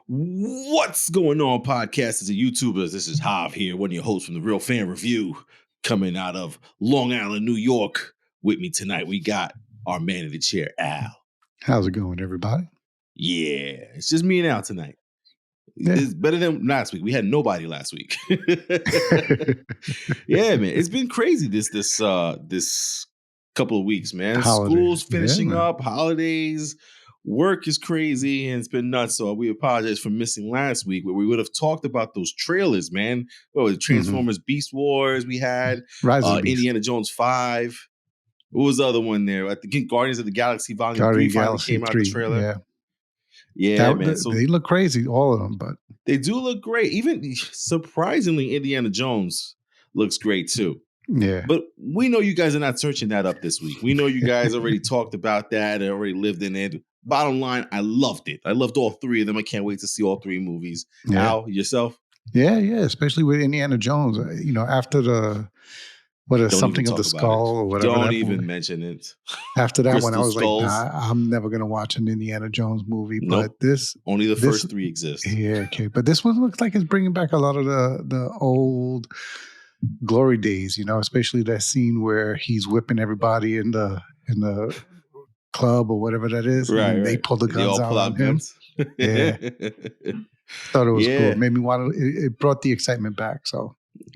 What's going on, podcasters and YouTubers? This is Hav here, one of your hosts from the Real Fan Review, coming out of Long Island, New York. With me tonight, we got our man in the chair, Al. How's it going, everybody? Yeah, it's just me and Al tonight. Yeah. It's better than last week. We had nobody last week. Yeah, man, it's been crazy this couple of weeks, man. Holidays. School's finishing Yeah, man. up, holidays. Work is crazy and it's been nuts. So we apologize for missing last week, where we would have talked about those trailers, man. What was it? Transformers Beast Wars we had, Rise of the Beast. Indiana Jones 5. What was the other one there? I think Guardians of the Galaxy Volume 3 Guardian finally Galaxy came out 3. the trailer. Yeah, Yeah, man. So they look crazy, all of them, but they do look great. Even surprisingly, Indiana Jones looks great too. yeah. But we know you guys are not searching that up this week. We know you guys already talked about that and already lived in it. Bottom line, I loved it. I loved all three of them. I can't wait to see all three movies. Yeah. Al, yourself? Yeah, especially with Indiana Jones. After the something of the skull or whatever. Don't even mention it. After that one, I was Skulls. like, nah, I'm never gonna watch an Indiana Jones movie. Nope. But only the first three exist. Yeah, okay. But this one looks like it's bringing back a lot of the old glory days. Especially that scene where he's whipping everybody in the club or whatever that is. Right. They pull the guns out on him. Yeah. Thought it was cool. It made me want to. It brought the excitement back. So.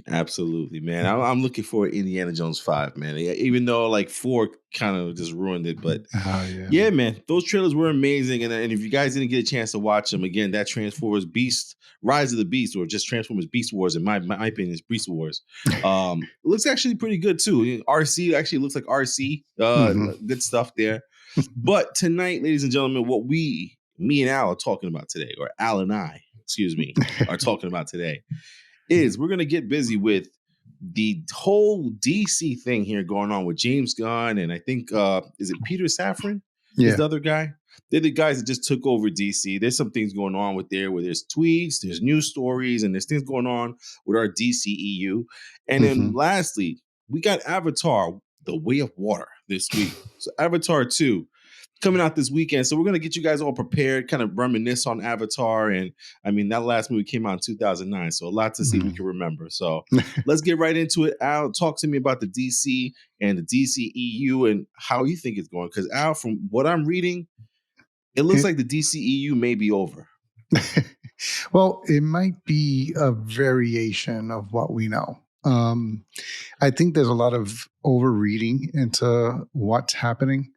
Absolutely, man. I'm looking for Indiana Jones 5, man. Even though like 4 kind of just ruined it, but yeah, man, those trailers were amazing. And if you guys didn't get a chance to watch them, again, that Transformers Rise of the Beast, or just Transformers Beast Wars, in my opinion, is Beast Wars. Looks actually pretty good too. RC actually looks like RC. Good stuff there. But tonight, ladies and gentlemen, what me and Al are talking about today, or Al and I, excuse me, are talking about today, is we're going to get busy with the whole DC thing here going on with James Gunn, and I think, is it Peter Safran? Yeah. Is the other guy? They're the guys that just took over DC. There's some things going on with there where there's tweets, there's news stories, and there's things going on with our DCEU. And then lastly, we got Avatar, The Way of Water this week. So Avatar 2. Coming out this weekend. So we're going to get you guys all prepared, kind of reminisce on Avatar. And I mean, that last movie came out in 2009. So a lot to see we can remember. So let's get right into it. Al, talk to me about the DC and the DCEU and how you think it's going. Because Al, from what I'm reading, it looks like the DCEU may be over. Well, it might be a variation of what we know. I think there's a lot of overreading into what's happening.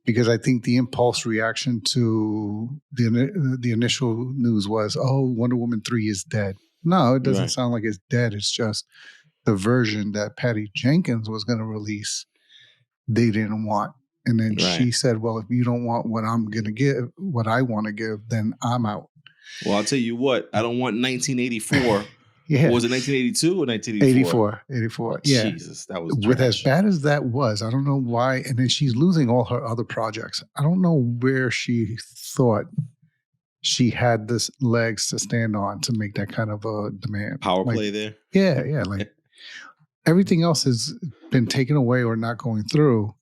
Because I think the impulse reaction to the initial news was, Wonder Woman 3 is dead. No, it doesn't sound like it's dead. It's just the version that Patty Jenkins was going to release, they didn't want. And then she said, well, if you don't want what I'm going to give, what I want to give, then I'm out. Well, I'll tell you what, I don't want 1984. Yeah. Was it 1982 or 1984? 84. Oh, yeah. Jesus, that was with as bad as that was. I don't know why. And then she's losing all her other projects. I don't know where she thought she had this legs to stand on to make that kind of a demand. Power play there? Yeah. Like everything else has been taken away or not going through.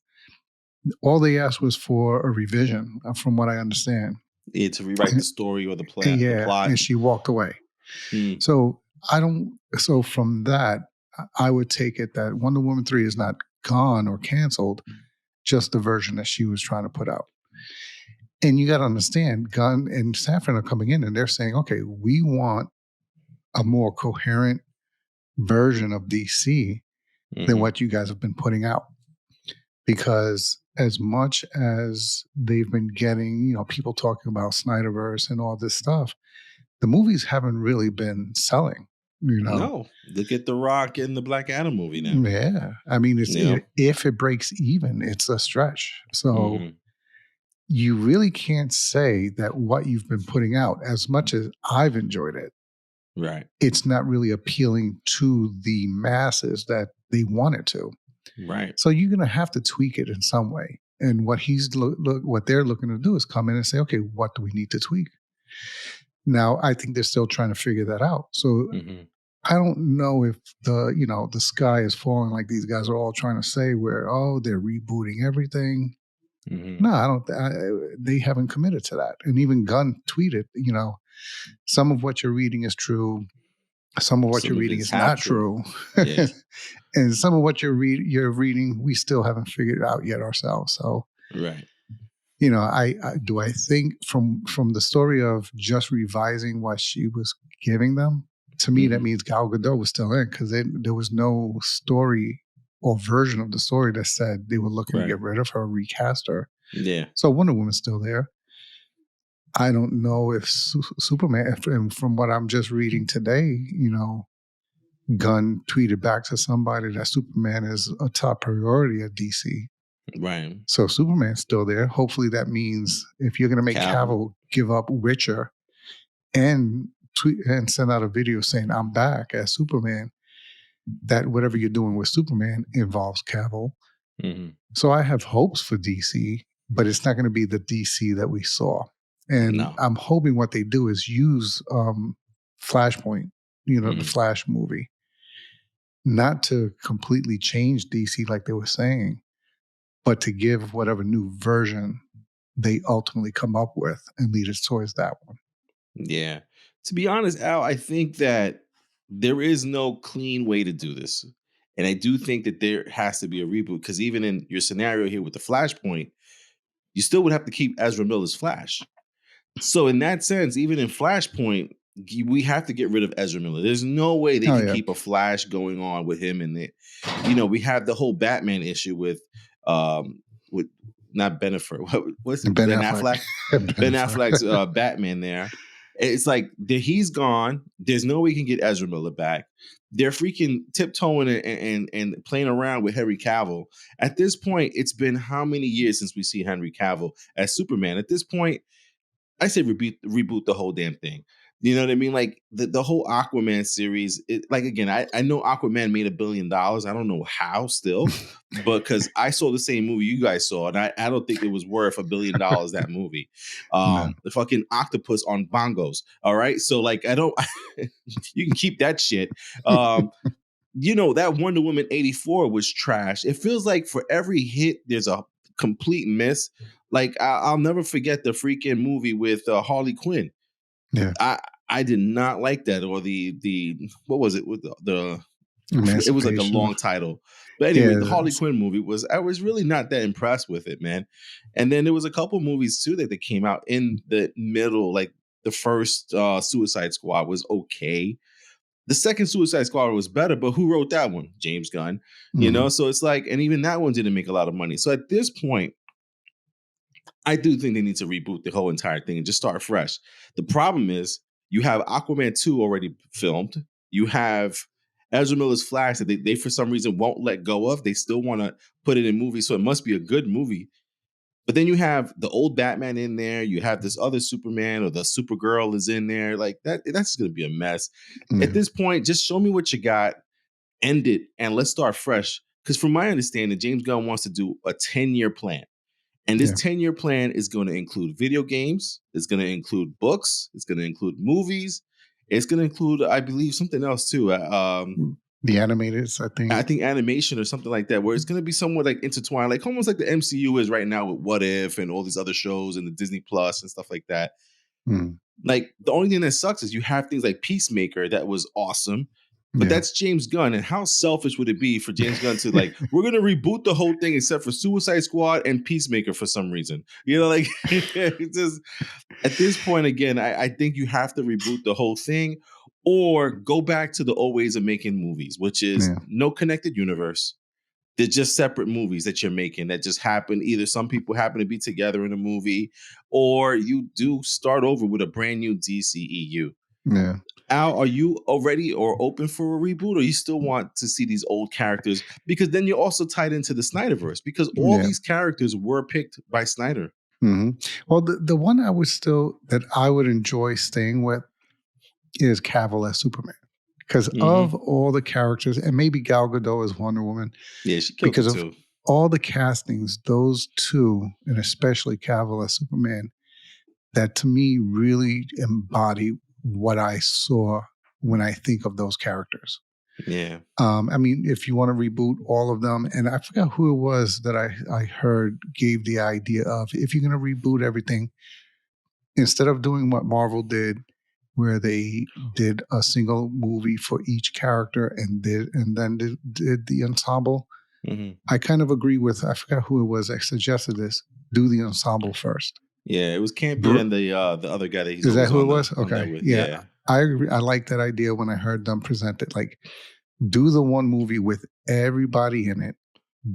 All they asked was for a revision, from what I understand. Yeah, to rewrite the story or the plan. Yeah, the plot. And she walked away. So from that, I would take it that Wonder Woman 3 is not gone or canceled, just the version that she was trying to put out. And you got to understand, Gunn and Safran are coming in and they're saying, okay, we want a more coherent version of DC than what you guys have been putting out. Because as much as they've been getting, people talking about Snyderverse and all this stuff, the movies haven't really been selling. No, look at The Rock and the Black Adam movie now. Yeah. I mean, if it breaks even, it's a stretch. So you really can't say that what you've been putting out, as much as I've enjoyed it, it's not really appealing to the masses that they want it to. Right. So you're going to have to tweak it in some way. And what what they're looking to do is come in and say, okay, what do we need to tweak? Now, I think they're still trying to figure that out. So I don't know if the sky is falling like these guys are all trying to say where, they're rebooting everything. No, I don't. They haven't committed to that. And even Gunn tweeted, some of what you're reading is true. Some of what you're reading is not true. Yeah. And some of what you're reading, we still haven't figured out yet ourselves. So, right. I think from the story of just revising what she was giving them, to me, that means Gal Gadot was still in, because there was no story or version of the story that said they were looking to get rid of her, recast her. Yeah. So Wonder Woman's still there. I don't know if Superman, and from what I'm just reading today, Gunn tweeted back to somebody that Superman is a top priority at DC. Right. So Superman's still there. Hopefully that means if you're going to make Cavill give up Witcher and tweet and send out a video saying I'm back as Superman, that whatever you're doing with Superman involves Cavill. So I have hopes for DC, but it's not going to be the DC that we saw. And I'm hoping what they do is use Flashpoint, the Flash movie, not to completely change DC like they were saying, but to give whatever new version they ultimately come up with and lead us towards that one. Yeah. To be honest, Al, I think that there is no clean way to do this. And I do think that there has to be a reboot, because even in your scenario here with the Flashpoint, you still would have to keep Ezra Miller's Flash. So in that sense, even in Flashpoint, we have to get rid of Ezra Miller. There's no way they can keep a Flash going on with him in it. We have the whole Batman issue with not Bennifer. What's it? Ben Affleck? Ben Affleck's Batman there. It's like he's gone. There's no way you can get Ezra Miller back. They're freaking tiptoeing and playing around with Henry Cavill. At this point, it's been how many years since we see Henry Cavill as Superman? At this point, I say reboot the whole damn thing. You know what I mean? Like the whole Aquaman series. Again, I know Aquaman made $1 billion. I don't know how still, but because I saw the same movie you guys saw, and I don't think it was worth $1 billion. That movie, the fucking octopus on bongos. All right, so I don't. You can keep that shit. That Wonder Woman 84 was trash. It feels like for every hit, there's a complete miss. I'll never forget the freaking movie with Harley Quinn. Yeah, I did not like that, or the what was it with the it was like a long title. But anyway, the Harley Quinn movie I was really not that impressed with it, man. And then there was a couple movies too that came out in the middle, like the first Suicide Squad was okay. The second Suicide Squad was better, but who wrote that one? James Gunn. So it's like, and even that one didn't make a lot of money. So at this point, I do think they need to reboot the whole entire thing and just start fresh. The problem is you have Aquaman 2 already filmed. You have Ezra Miller's Flash that they for some reason won't let go of. They still want to put it in movies, so it must be a good movie. But then you have the old Batman in there. You have this other Superman, or the Supergirl is in there. Like that's going to be a mess. At this point, just show me what you got, end it, and let's start fresh. Because from my understanding, James Gunn wants to do a 10-year plan. And this 10-year plan is going to include video games. It's going to include books. It's going to include movies. It's going to include, I believe, something else too. The animators, I think. I think animation or something like that, where it's going to be somewhat like intertwined, like almost like the MCU is right now with What If and all these other shows and the Disney Plus and stuff like that. Like the only thing that sucks is you have things like Peacemaker that was awesome. But that's James Gunn. And how selfish would it be for James Gunn to we're going to reboot the whole thing except for Suicide Squad and Peacemaker for some reason? It's just, at this point, again, I think you have to reboot the whole thing or go back to the old ways of making movies, which is no connected universe. They're just separate movies that you're making that just happen. Either some people happen to be together in a movie, or you do start over with a brand new DCEU. Yeah. Al, are you already or open for a reboot, or you still want to see these old characters? Because then you're also tied into the Snyderverse, because all these characters were picked by Snyder. Well, the one that I would enjoy staying with is Cavill as Superman. Because of all the characters, and maybe Gal Gadot as Wonder Woman. Yeah, she killed because it of too. all the castings, those two, and especially Cavill as Superman, that to me really embody what I saw when I think of those characters. Yeah. I mean, if you want to reboot all of them, and I forgot who it was that I heard gave the idea of, if you're going to reboot everything, instead of doing what Marvel did, where they did a single movie for each character and then did the ensemble. Mm-hmm. I kind of agree with, I forgot who it was that suggested this. Do the ensemble first. Yeah, it was Campion and the other guy that he's Is that always who it on was? on there Okay, with. yeah, Yeah. I agree. I like that idea when I heard them present it. Like, do the one movie with everybody in it.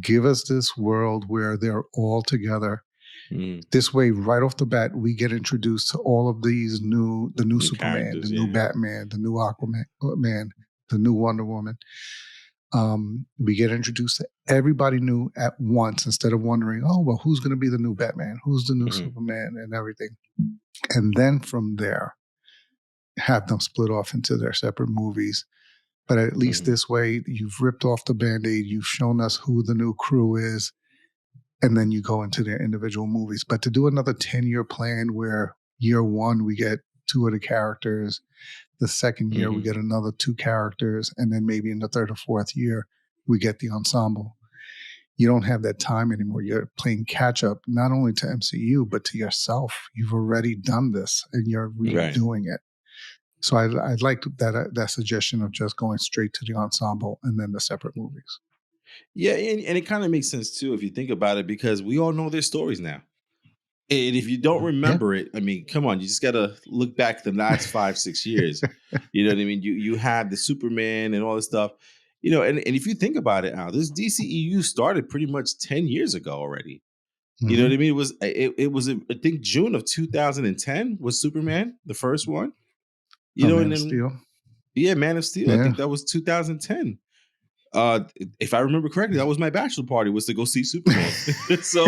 Give us this world where they're all together. This way, right off the bat, we get introduced to all of these the new Superman, the new Batman, the new Aquaman, the new Wonder Woman. We get introduced to everybody new at once instead of wondering, oh, well, who's going to be the new Batman? Who's the new Superman and everything? And then from there, have them split off into their separate movies. But at least this way, you've ripped off the Band-Aid. You've shown us who the new crew is. And then you go into their individual movies. But to do another 10-year plan where year one, we get 2 of the characters. The second year, we get another 2 characters. And then maybe in the third or fourth year, we get the ensemble. You don't have that time anymore. You're playing catch up, not only to MCU, but to yourself. You've already done this and you're redoing it. So I like that suggestion of just going straight to the ensemble and then the separate movies. Yeah, and it kind of makes sense too if you think about it, because we all know their stories now. And if you don't remember it, I mean, come on, you just got to look back the last 5-6 years. You know what I mean? You had the Superman and all this stuff, you know, and if you think about it now, this DCEU started pretty much 10 years ago already. You know what I mean? It was I think June of 2010 was Superman, the first one. You know, Man and of then Steel. Yeah, Man of Steel. I think that was 2010. If I remember correctly, that was my bachelor party, was to go see Superman. So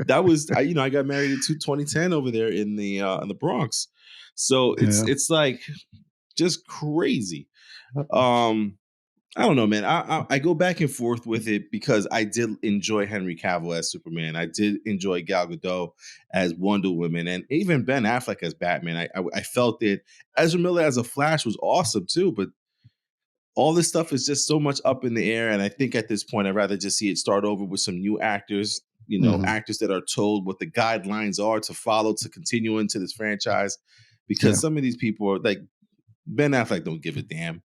that was, I got married in 2010 over there in the Bronx. So it's like just crazy. I don't know, man. I go back and forth with it because I did enjoy Henry Cavill as Superman. I did enjoy Gal Gadot as Wonder Woman, and even Ben Affleck as Batman. I felt it. Ezra Miller as a Flash was awesome too, but all this stuff is just so much up in the air. And I think at this point, I'd rather just see it start over with some new actors, actors that are told what the guidelines are to follow to continue into this franchise. Because some of these people are like, Ben Affleck don't give a damn.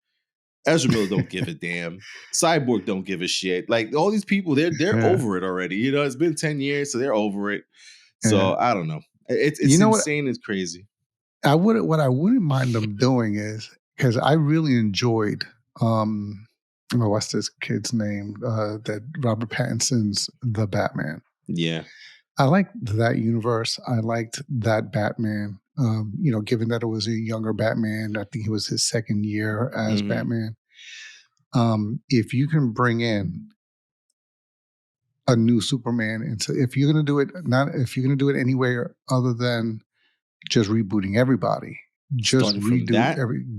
Ezra Miller don't give a damn. Cyborg don't give a shit. Like, all these people, they're over it already. You know, it's been 10 years, so they're over it. So I don't know. It's insane. It's crazy. What I wouldn't mind them doing is, because I really enjoyed what's this kid's name? That Robert Pattinson's The Batman. Yeah. I liked that universe. I liked that Batman. Given that it was a younger Batman, I think it was his second year as Batman. If you can bring in a new Superman, if you're going to do it anywhere other than just rebooting everybody, just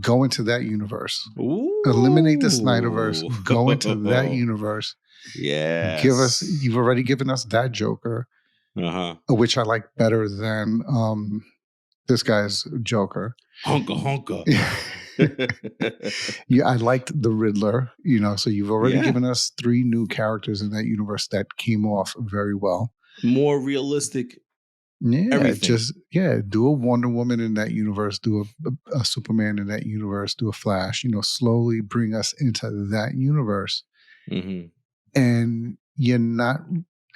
go into that universe. Ooh. Eliminate the Snyderverse, go into that universe. Yes. You've already given us that Joker, which I like better than this guy's Joker. Honka. Yeah, I liked the Riddler, so you've already given us 3 new characters in that universe that came off very well. More realistic. Yeah, everything. Do a Wonder Woman in that universe, do a Superman in that universe, do a Flash, slowly bring us into that universe. And you're not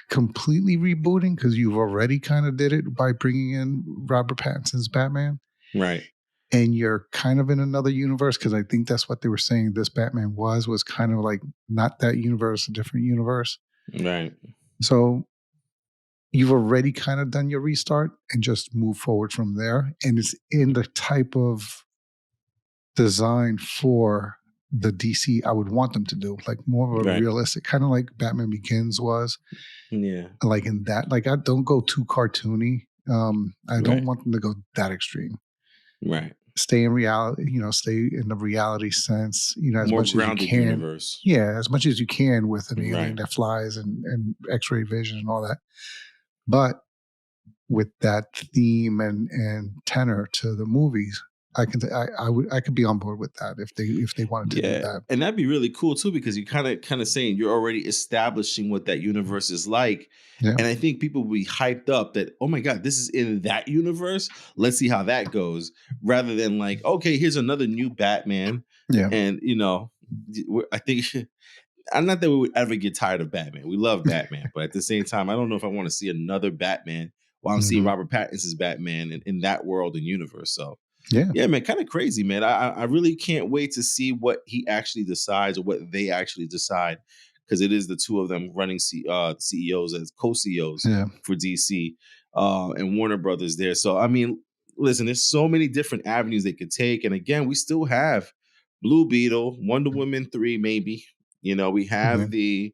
completely rebooting because you've already kind of did it by bringing in Robert Pattinson's Batman. Right. And you're kind of in another universe, because I think that's what they were saying this Batman was kind of like not that universe, a different universe. Right. So you've already kind of done your restart and just move forward from there. And it's in the type of design for the DC I would want them to do, like more of a realistic, kind of like Batman Begins was. Yeah. Like in that, like I don't go too cartoony. I don't want them to go that extreme. Right. Stay in reality, stay in the reality sense, as more much grounded as you can. Universe. Yeah, as much as you can with an alien that flies and X-ray vision and all that. But with that theme and tenor to the movies, I could be on board with that if they wanted to do that. And that'd be really cool too, because you kind of saying you're already establishing what that universe is like. Yeah. And I think people will be hyped up that, oh my God, this is in that universe. Let's see how that goes. Rather than like, okay, here's another new Batman. Yeah. And I think I'm not that we would ever get tired of Batman. We love Batman, but at the same time, I don't know if I want to see another Batman while I'm seeing Robert Pattinson's Batman in that world and universe. So yeah, man, kind of crazy, man. I really can't wait to see what he actually decides or what they actually decide, because it is the two of them running CEOs as co-CEOs for DC and Warner Brothers there. So I mean, listen, there's so many different avenues they could take, and again, we still have Blue Beetle, Wonder Woman 3, maybe. We have the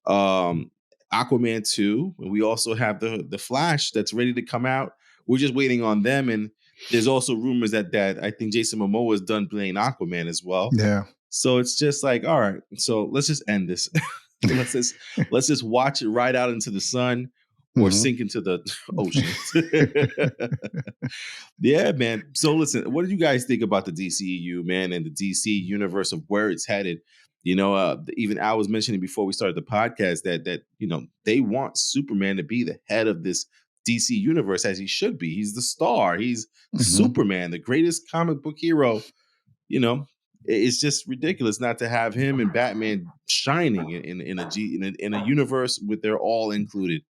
Aquaman 2, and we also have the Flash that's ready to come out. We're just waiting on them, and there's also rumors that I think Jason Momoa is done playing Aquaman as well. Yeah. So it's just like, all right, so let's just end this. let's just watch it ride out into the sun or sink into the ocean. Yeah, man. So listen, what do you guys think about the DCEU, man, and the DC universe of where it's headed? Even Al was mentioning before we started the podcast that they want Superman to be the head of this DC universe, as he should be. He's the star. He's Superman, the greatest comic book hero. It's just ridiculous not to have him and Batman shining in a universe with they're all included.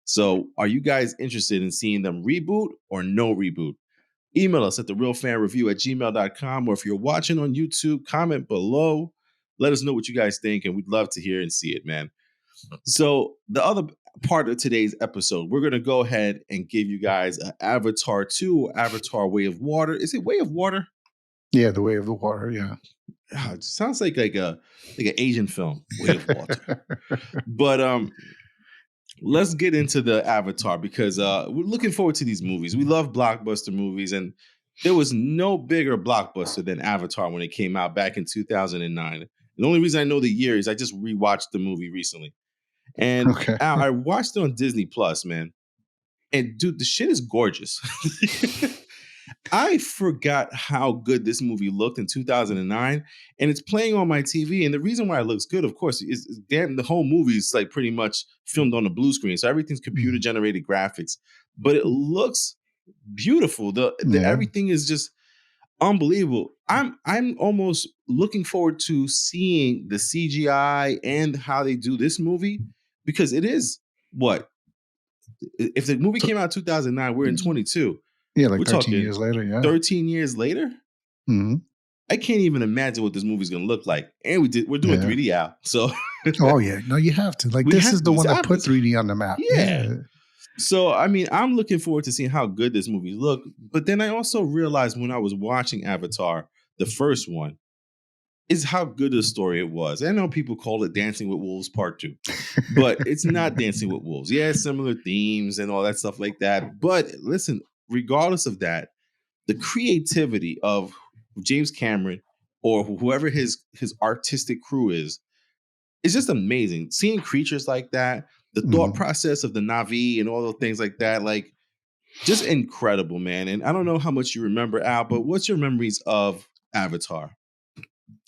So are you guys interested in seeing them reboot or no reboot? Email us at therealfanreview@gmail.com, or if you're watching on YouTube, comment below. Let us know what you guys think, and we'd love to hear and see it, man. So the other part of today's episode, we're going to go ahead and give you guys an Avatar 2, Avatar Way of Water. Is it Way of Water? Yeah, the Way of the Water, yeah. It sounds like an Asian film, Way of Water. But let's get into the Avatar, because we're looking forward to these movies. We love blockbuster movies, and there was no bigger blockbuster than Avatar when it came out back in 2009. The only reason I know the year is I just rewatched the movie recently. And I watched it on Disney Plus, man. And dude, the shit is gorgeous. I forgot how good this movie looked in 2009, and it's playing on my TV. And the reason why it looks good, of course, is the whole movie is like pretty much filmed on a blue screen. So everything's computer generated graphics, but it looks beautiful. Everything is just unbelievable. I'm almost looking forward to seeing the CGI and how they do this movie, because it is if the movie came out in 2009, we're in 22. Yeah, like 13 years later. Yeah, 13 years later. I can't even imagine what this movie's gonna look like. And we're doing 3D out. So oh yeah, no, you have to. Like, this is the one that put 3D on the map. Yeah. So I mean, I'm looking forward to seeing how good this movie look. But then I also realized when I was watching Avatar, the first one, is how good a story it was. I know people call it Dancing with Wolves Part 2, but it's not Dancing with Wolves. Yeah, similar themes and all that stuff like that. But listen, regardless of that, the creativity of James Cameron or whoever his artistic crew is just amazing. Seeing creatures like that, the thought process of the Na'vi and all those things like that, like, just incredible, man. And I don't know how much you remember, Al, but what's your memories of Avatar?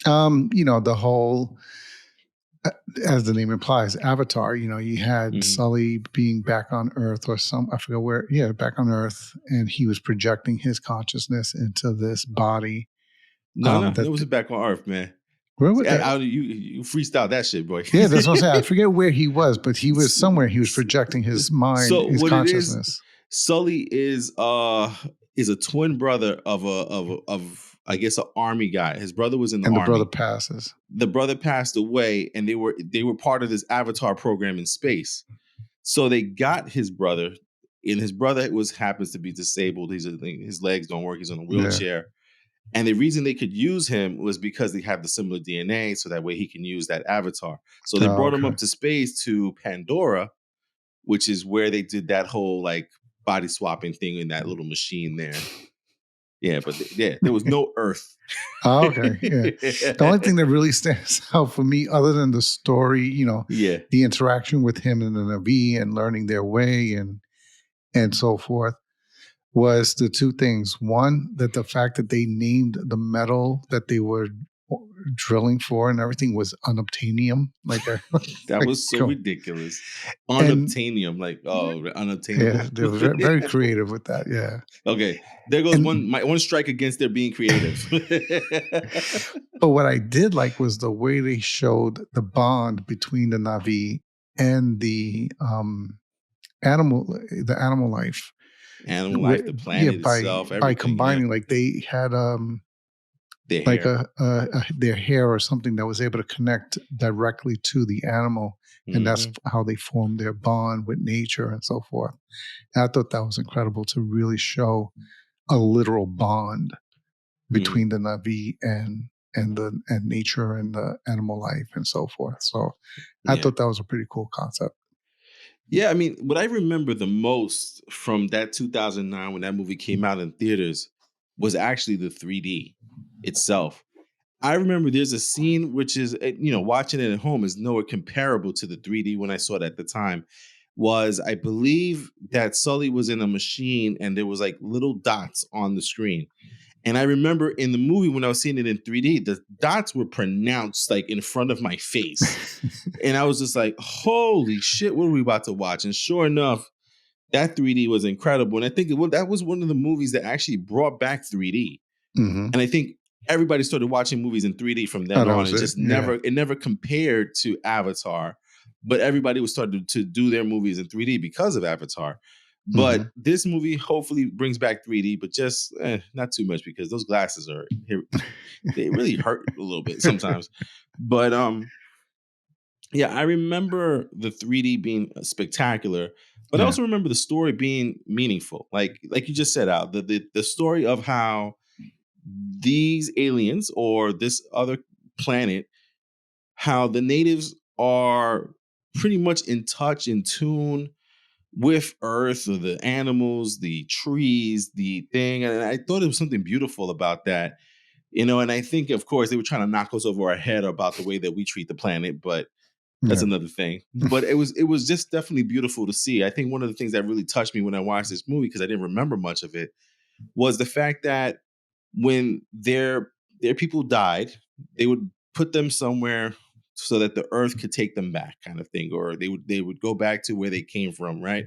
The whole, as the name implies, Avatar, you had Sully being back on Earth, or I forget where, back on Earth, and he was projecting his consciousness into this body. No, it wasn't back on Earth, man. Where was you freestyle that shit, boy. Yeah, that's what I'm saying. I forget where he was, but he was somewhere. He was projecting his mind, his consciousness. Sully is a twin brother of I guess an army guy. His brother was in the army. And the brother passes. The brother passed away, and they were part of this Avatar program in space. So they got his brother, and his brother happens to be disabled. His legs don't work. He's on a wheelchair. Yeah. And the reason they could use him was because they have the similar DNA, so that way he can use that avatar. So they brought him up to space to Pandora, which is where they did that whole like body swapping thing in that little machine there. Yeah, but there was no Earth. Oh, okay. Yeah. The only thing that really stands out for me, other than the story, the interaction with him and the Na'vi and learning their way and so forth, was the two things. One, that the fact that they named the metal that they were drilling for and everything was unobtainium. That was so ridiculous. Unobtainium, unobtainable. Yeah, they were very, very creative with that. Yeah. Okay, there goes one strike against their being creative. But what I did like was the way they showed the bond between the Na'vi and the animal life. Animal life, the planet itself, everything. By combining, like they had their like hair. Their hair or something that was able to connect directly to the animal, and that's how they formed their bond with nature and so forth. And I thought that was incredible to really show a literal bond between the Na'vi and nature and the animal life and so forth. So I thought that was a pretty cool concept. Yeah, I mean, what I remember the most from that 2009 when that movie came out in theaters was actually the 3D itself. I remember there's a scene which is, watching it at home is nowhere comparable to the 3D when I saw it at the time. Was I believe that Sully was in a machine and there was like little dots on the screen. And I remember in the movie when I was seeing it in 3D, the dots were pronounced like in front of my face. And I was just like, holy shit, what are we about to watch? And sure enough, that 3D was incredible. And I think that was one of the movies that actually brought back 3D. And I think everybody started watching movies in 3D from then on. It just never compared to Avatar. But everybody was starting to do their movies in 3D because of Avatar. But this movie hopefully brings back 3D, but just not too much because those glasses they really hurt a little bit sometimes. But I remember the 3D being spectacular, but I also remember the story being meaningful. Like you just said, Al, the story of how these aliens or this other planet, how the natives are pretty much in touch, in tune with Earth, or the animals, the trees, the thing. And I thought there was something beautiful about that, and I think, of course, they were trying to knock us over our head about the way that we treat the planet, but that's another thing. But it was just definitely beautiful to see. I think one of the things that really touched me when I watched this movie, because I didn't remember much of it, was the fact that when their people died, they would put them somewhere so that the earth could take them back, kind of thing, or they would go back to where they came from, right?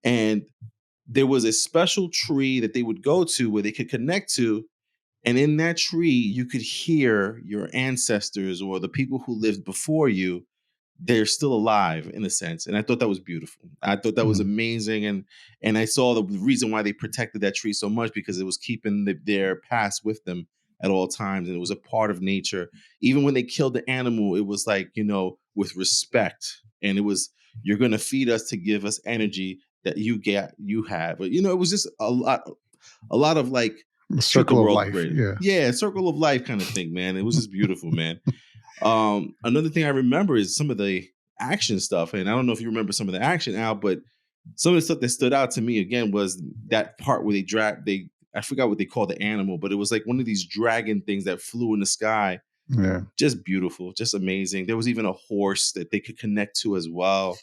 And there was a special tree that they would go to where they could connect to, and in that tree you could hear your ancestors or the people who lived before you. They're still alive in a sense. And I thought that was beautiful. I thought that was amazing. And I saw the reason why they protected that tree so much, because it was keeping their past with them at all times. And it was a part of nature. Even when they killed the animal, it was like, with respect. And it was, you're going to feed us to give us energy that you have. But, it was just a lot of like, treat the world great. Yeah, circle of life kind of thing, man. It was just beautiful, man. Another thing I remember is some of the action stuff, and I don't know if you remember some of the action, Al, but some of the stuff that stood out to me again was that part where I forgot what they called the animal, but it was like one of these dragon things that flew in the sky. Yeah, just beautiful, just amazing. There was even a horse that they could connect to as well.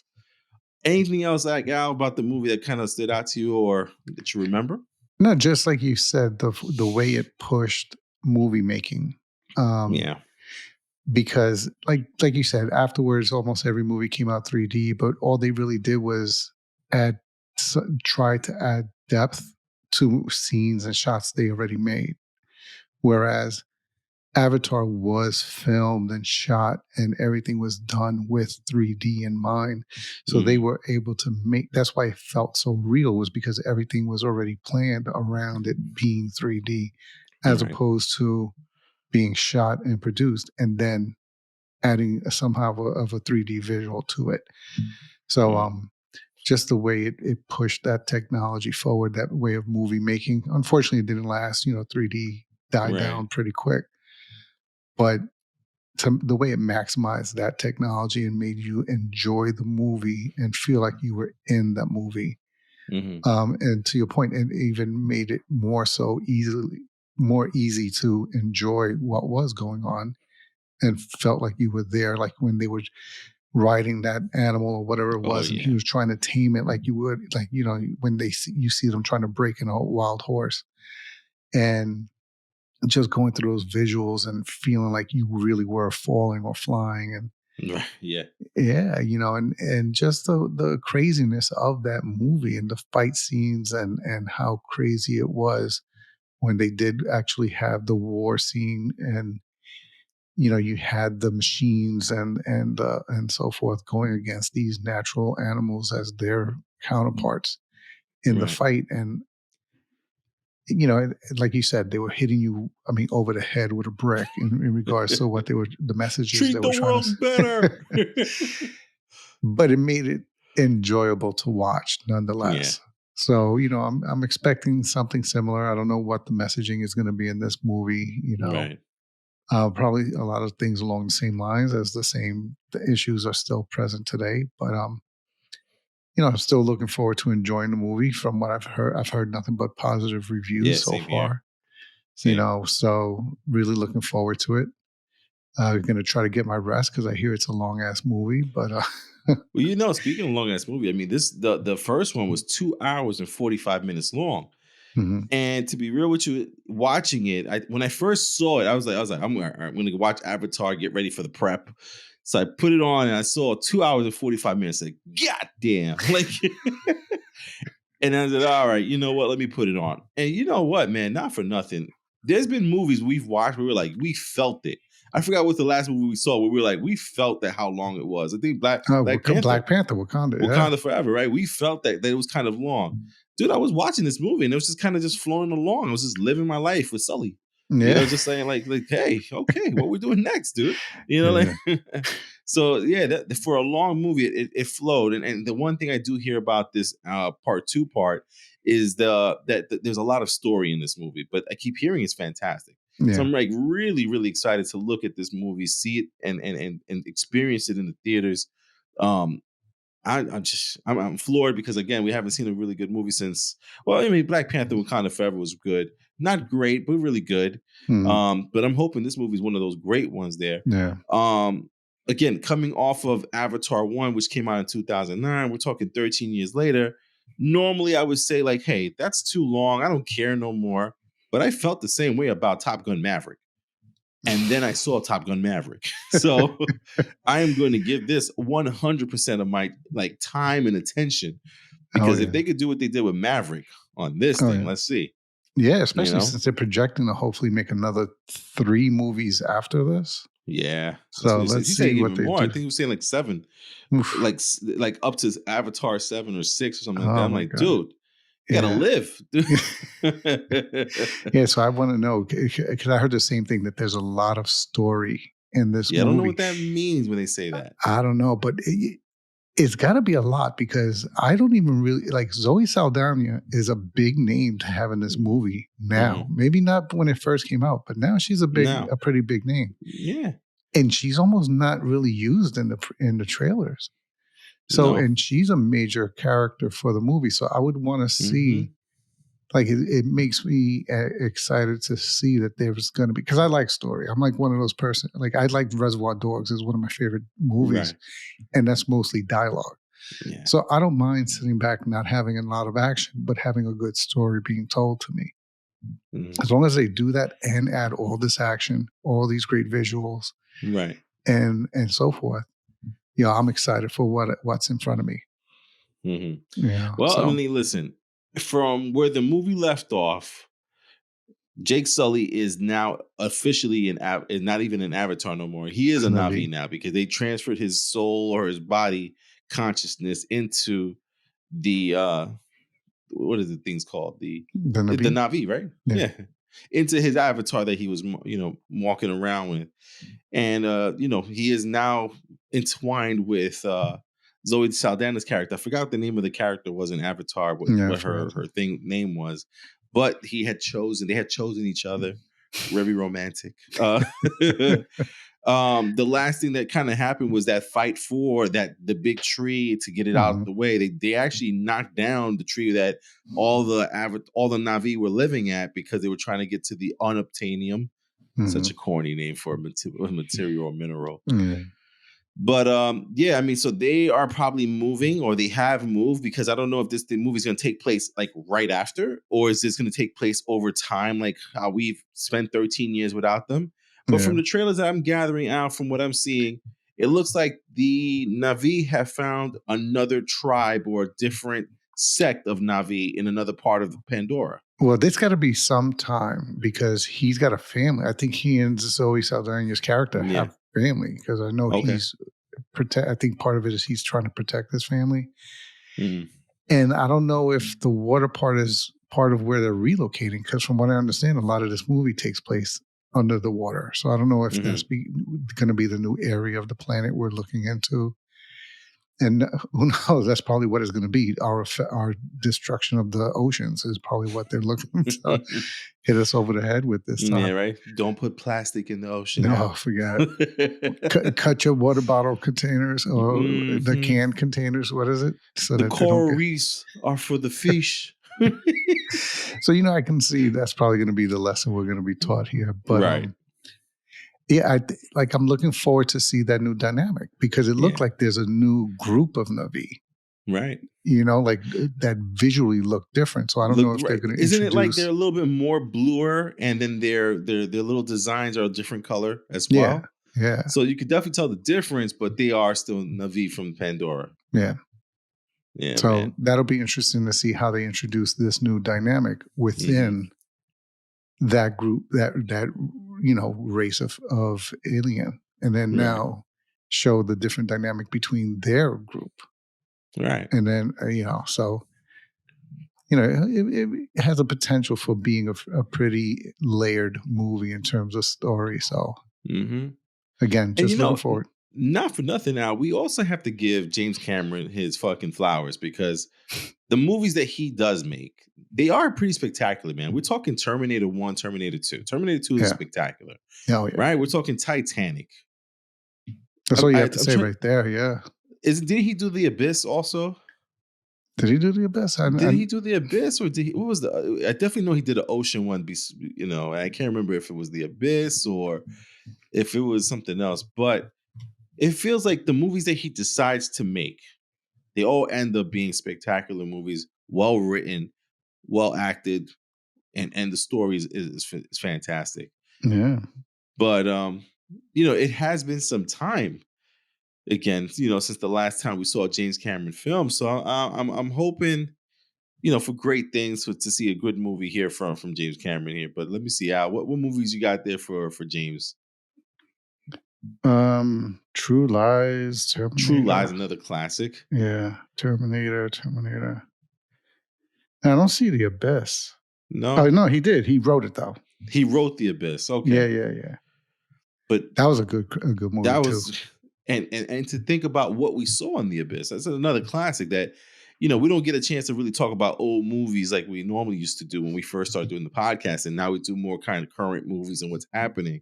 Anything else, like, Al, about the movie that kind of stood out to you or that you remember? No, just like you said, the way it pushed movie making. Because like you said, afterwards, almost every movie came out 3D, but all they really did was try to add depth to scenes and shots they already made. Whereas Avatar was filmed and shot and everything was done with 3D in mind. So they were able to that's why it felt so real, was because everything was already planned around it being 3D, as opposed to being shot and produced and then adding somehow of a 3D visual to it. So just the way it pushed that technology forward, that way of movie making. Unfortunately, it didn't last. 3D died down pretty quick. But the way it maximized that technology and made you enjoy the movie and feel like you were in that movie. And to your point, it even made it more easy to enjoy what was going on, and felt like you were there. Like when they were riding that animal or whatever it was, and he yeah. was trying to tame it like you would, like, when you see them trying to break in a wild horse, and just going through those visuals and feeling like you really were falling or flying, and Yeah. yeah, and just the craziness of that movie and the fight scenes, and how crazy it was when they did actually have the war scene, and you had the machines and so forth going against these natural animals as their counterparts in the Right. fight. And like you said, they were hitting you, I mean, over the head with a brick in regards to what the messages they Treat were the trying world better. to but it made it enjoyable to watch Yeah. nonetheless. So, I'm expecting something similar. I don't know what the messaging is going to be in this movie, Right. probably a lot of things along the same lines, as the issues are still present today. But I'm still looking forward to enjoying the movie. From what I've heard, nothing but positive Yeah. reviews so Same here. far. Same. So really looking forward to it. I'm going to try to get my rest because I hear it's a long ass movie. But Well, speaking of long ass movie, I mean, the first one was 2 hours and 45 minutes long. mhm. And to be real with you, watching it, when I first saw it, I was like, I'm going to watch Avatar, get ready for the prep. So I put it on and I saw 2 hours and 45 minutes. Like, God damn. Like, and I said, all right, you know what? Let me put it on. And you know what, man? Not for nothing. There's been movies we've watched where we're like, we felt it. I forgot what the last movie we saw where we were like, we felt that how long it was. I think Black Panther. Black Panther, Wakanda, yeah. Wakanda Forever, right? We felt that it was kind of long. Dude, I was watching this movie and it was just kind of just flowing along. I was just living my life with Sully. Yeah. Just saying like, hey, okay, what we're doing next, dude? Like, so yeah, for a long movie, it flowed. And the one thing I do hear about this part two is that there's a lot of story in this movie, but I keep hearing it's fantastic. Yeah. So I'm like really, really excited to look at this movie, see it, and experience it in the theaters. I'm floored because again, we haven't seen a really good movie since. Well, I mean, Black Panther: Wakanda Forever was good, not great, but really good. But I'm hoping this movie is one of those great ones there. Yeah. Again, coming off of Avatar 1, which came out in 2009, we're talking 13 years later. Normally, I would say like, hey, that's too long. I don't care no more. But I felt the same way about Top Gun Maverick. And then I saw Top Gun Maverick. So I am going to give this 100% of my time and attention, because if they could do what they did with Maverick on this thing, let's see. Yeah, especially since they're projecting to hopefully make another 3 movies after this. Yeah. So let's see what they more. do. I think he was saying like 7, like up to Avatar 7 or 6 or something like that. I'm like, God. Dude, you gotta live. Yeah, so I want to know, because I heard the same thing, that there's a lot of story in this movie. I don't know what that means when they say that. I don't know, but it's got to be a lot, because I don't even really like Zoe Saldana is a big name to have in this movie now. Maybe not when it first came out, but now she's a pretty big name. Yeah, and she's almost not really used in the trailers. So, and she's a major character for the movie. So I would want to see, like, it makes me excited to see that there's going to be, because I like story. I'm like one of those like I like Reservoir Dogs is one of my favorite movies, and that's mostly dialogue. Yeah. So I don't mind sitting back, not having a lot of action, but having a good story being told to me. As long as they do that and add all this action, all these great visuals, right, and so forth. I'm excited for what's in front of me. Yeah. Well, I mean, listen, from where the movie left off, Jake Sully is now officially is not even an Avatar no more. He is a Na'vi now, because they transferred his soul or his body consciousness into the what is the things called, the Na'vi, right? Yeah. Into his avatar that he was walking around with. And he is now entwined with Zoe Saldana's character. I forgot what the name of the character was in Avatar, what her name was, but they had chosen each other. Very romantic. The last thing that kind of happened was that fight for the big tree to get it out of the way. They actually knocked down the tree that all the Na'vi were living at, because they were trying to get to the unobtainium. Such a corny name for a material or mineral. But yeah, I mean, so they are probably moving, or they have moved, because I don't know if the movie's going to take place like right after, or is this going to take place over time, like how we've spent 13 years without them. But from the trailers that I'm gathering out, from what I'm seeing, it looks like the Na'vi have found another tribe or a different sect of Na'vi in another part of Pandora. Well, there's got to be some time, because he's got a family. I think he and Zoe Saldana's character have family, because I know he's I think part of it is he's trying to protect his family. Mm. And I don't know if the water part is part of where they're relocating, because from what I understand, a lot of this movie takes place under the water. So I don't know if that's going to be the new area of the planet we're looking into. And who knows? That's probably what it's going to be. Our destruction of the oceans is probably what they're looking to hit us over the head with this time. Yeah, right. Don't put plastic in the ocean. No, forget it. Cut your water bottle containers, or the can containers. What is it? So the coral reefs are for the fish. So I can see that's probably going to be the lesson we're going to be taught here. But right. Yeah, I'm looking forward to see that new dynamic, because it looked like there's a new group of Na'vi. Right. Like that visually look different. So I don't know if they're going to Isn't it like they're a little bit more bluer, and then their little designs are a different color as well? Yeah. So you could definitely tell the difference, but they are still Na'vi from Pandora. Yeah. Yeah. So that'll be interesting to see how they introduce this new dynamic within that group, that race of alien, and then now show the different dynamic between their group. Right. And then, so, it has a potential for being a pretty layered movie in terms of story. So, again, just looking forward. Not for nothing now, we also have to give James Cameron his fucking flowers, because the movies that he does make, they are pretty spectacular, man. We're talking Terminator 1, Terminator 2. Terminator 2 is spectacular. Oh, yeah. Right? We're talking Titanic. That's all you have to say right there, yeah. Did he do The Abyss also? Did he do The Abyss? Did he do The Abyss, or what was I definitely know he did an ocean one, I can't remember if it was The Abyss or if it was something else, but it feels like the movies that he decides to make, they all end up being spectacular movies, well written, well acted, and the story is fantastic. Yeah. But it has been some time again, since the last time we saw a James Cameron film. So I'm hoping, for great things, to see a good movie here from James Cameron here. But let me see, Al, what movies you got there for James? True Lies, Terminator. True Lies, another classic. Yeah, Terminator. I don't see The Abyss. No. Oh, no, he did. He wrote it though. He wrote The Abyss. Okay. Yeah. But that was a good movie. That was, and to think about what we saw in The Abyss. That's another classic that, we don't get a chance to really talk about old movies like we normally used to do when we first started doing the podcast, and now we do more kind of current movies and what's happening.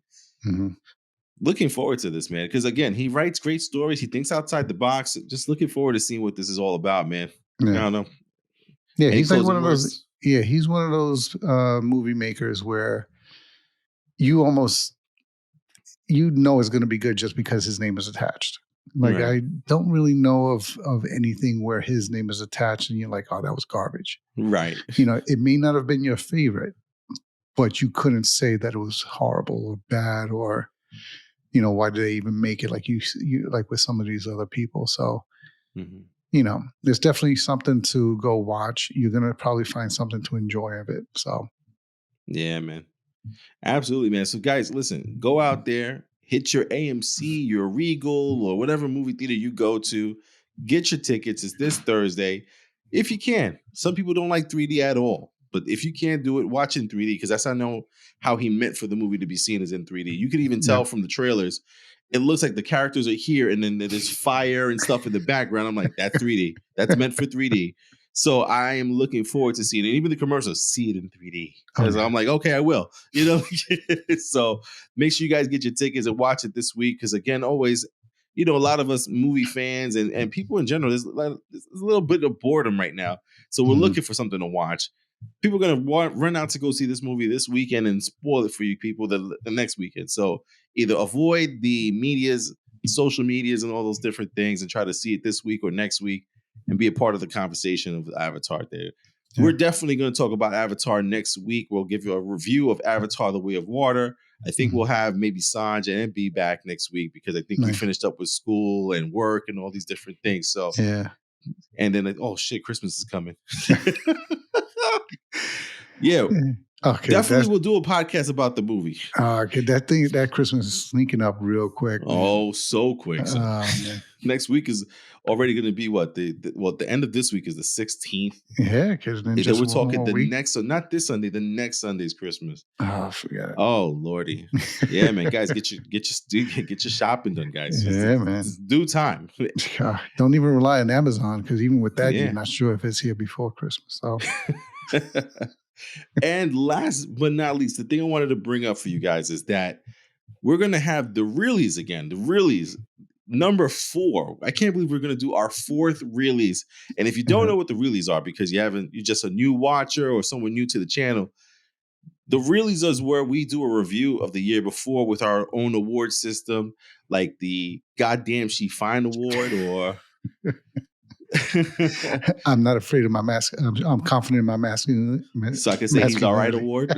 Looking forward to this, man, because again, he writes great stories. He thinks outside the box. Just looking forward to seeing what this is all about, man. Yeah. I don't know. Yeah, he's like one of those. Yeah, he's one of those movie makers where you almost it's going to be good just because his name is attached. Like I don't really know of anything where his name is attached and you're like, oh, that was garbage. Right. It may not have been your favorite, but you couldn't say that it was horrible or bad or. Why did they even make it like you like with some of these other people? So, there's definitely something to go watch. You're going to probably find something to enjoy of it. So, yeah, man. Absolutely, man. So guys, listen, go out there, hit your AMC, your Regal, or whatever movie theater you go to, get your tickets. It's this Thursday. If you can. Some people don't like 3D at all. But if you can't do it, watch in 3D, because that's how he meant for the movie to be seen as in 3D. You could even tell from the trailers, it looks like the characters are here and then there's fire and stuff in the background. I'm like, that's 3D. That's meant for 3D. So I am looking forward to seeing it. Even the commercials, see it in 3D. I'm like, okay, I will. So make sure you guys get your tickets and watch it this week, because again, always, a lot of us movie fans and people in general, there's a little bit of boredom right now. So we're looking for something to watch. People are going to run out to go see this movie this weekend and spoil it for you people the next weekend. So either avoid the media's social medias and all those different things and try to see it this week or next week and be a part of the conversation of Avatar there. Yeah. We're definitely going to talk about Avatar next week. We'll give you a review of Avatar: The Way of Water. I think we'll have maybe Sanj and B back next week because I think we finished up with school and work and all these different things. So yeah. And then, oh shit, Christmas is coming. Yeah. Okay. Definitely we'll do a podcast about the movie. Okay. That Christmas is sneaking up real quick. Man. Oh, so quick. So next week is already going to be what? The end of this week is the 16th. Yeah, because then we're talking the next, so not this Sunday, the next Sunday is Christmas. Oh, I forgot. Oh, Lordy. Yeah, man. Guys, get your shopping done, guys. Yeah, man. It's due time. Don't even rely on Amazon because even with that, you're not sure if it's here before Christmas. So. And last but not least, the thing I wanted to bring up for you guys is that we're going to have the Reelys again. The Reelys, number 4. I can't believe we're going to do our 4th Reelys. And if you don't know what the Reelys are because you're just a new watcher or someone new to the channel, the Reelys is where we do a review of the year before with our own award system, like the Goddamn She Fine Award or... I'm not afraid of my mask. I'm confident in my masculinity. So I can say he's all right award.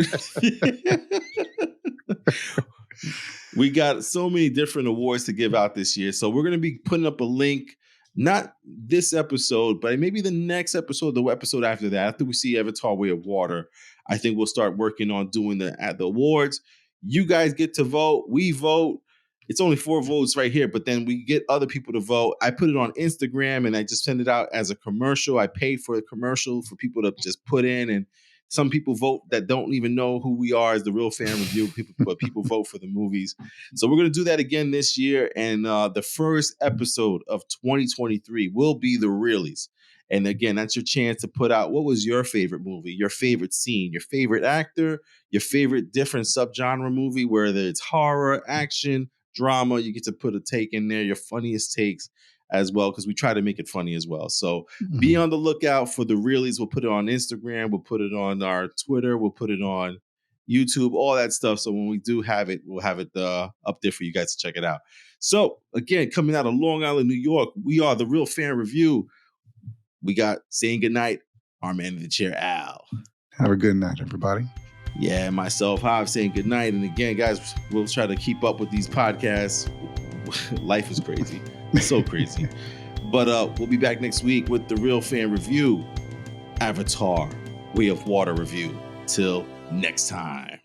We got so many different awards to give out this year. So we're going to be putting up a link, not this episode, but maybe the next episode, the episode after that. After we see Avatar: Way of Water, I think we'll start working on doing the awards. You guys get to vote. We vote. It's only 4 votes right here, but then we get other people to vote. I put it on Instagram and I just send it out as a commercial. I pay for a commercial for people to just put in, and some people vote that don't even know who we are as the Real Fan Review, but people vote for the movies. So we're going to do that again this year. And the first episode of 2023 will be the Reelys. And again, that's your chance to put out what was your favorite movie, your favorite scene, your favorite actor, your favorite different subgenre movie, whether it's horror, action, drama. You get to put a take in there, your funniest takes as well, because we try to make it funny as well. So be on the lookout for the Reelys. We'll put it on Instagram. We'll put it on our Twitter. We'll put it on YouTube, all that stuff. So when we do have it, we'll have it up there for you guys to check it out. So again, coming out of Long Island, New York, we are the Real Fan Review. We got saying goodnight, our man in the chair, Al. Have a good night, everybody. Yeah, myself, Hav, saying goodnight. And again, guys, we'll try to keep up with these podcasts. Life is crazy. So crazy. But we'll be back next week with the Real Fan Review, Avatar: Way of Water review. Till next time.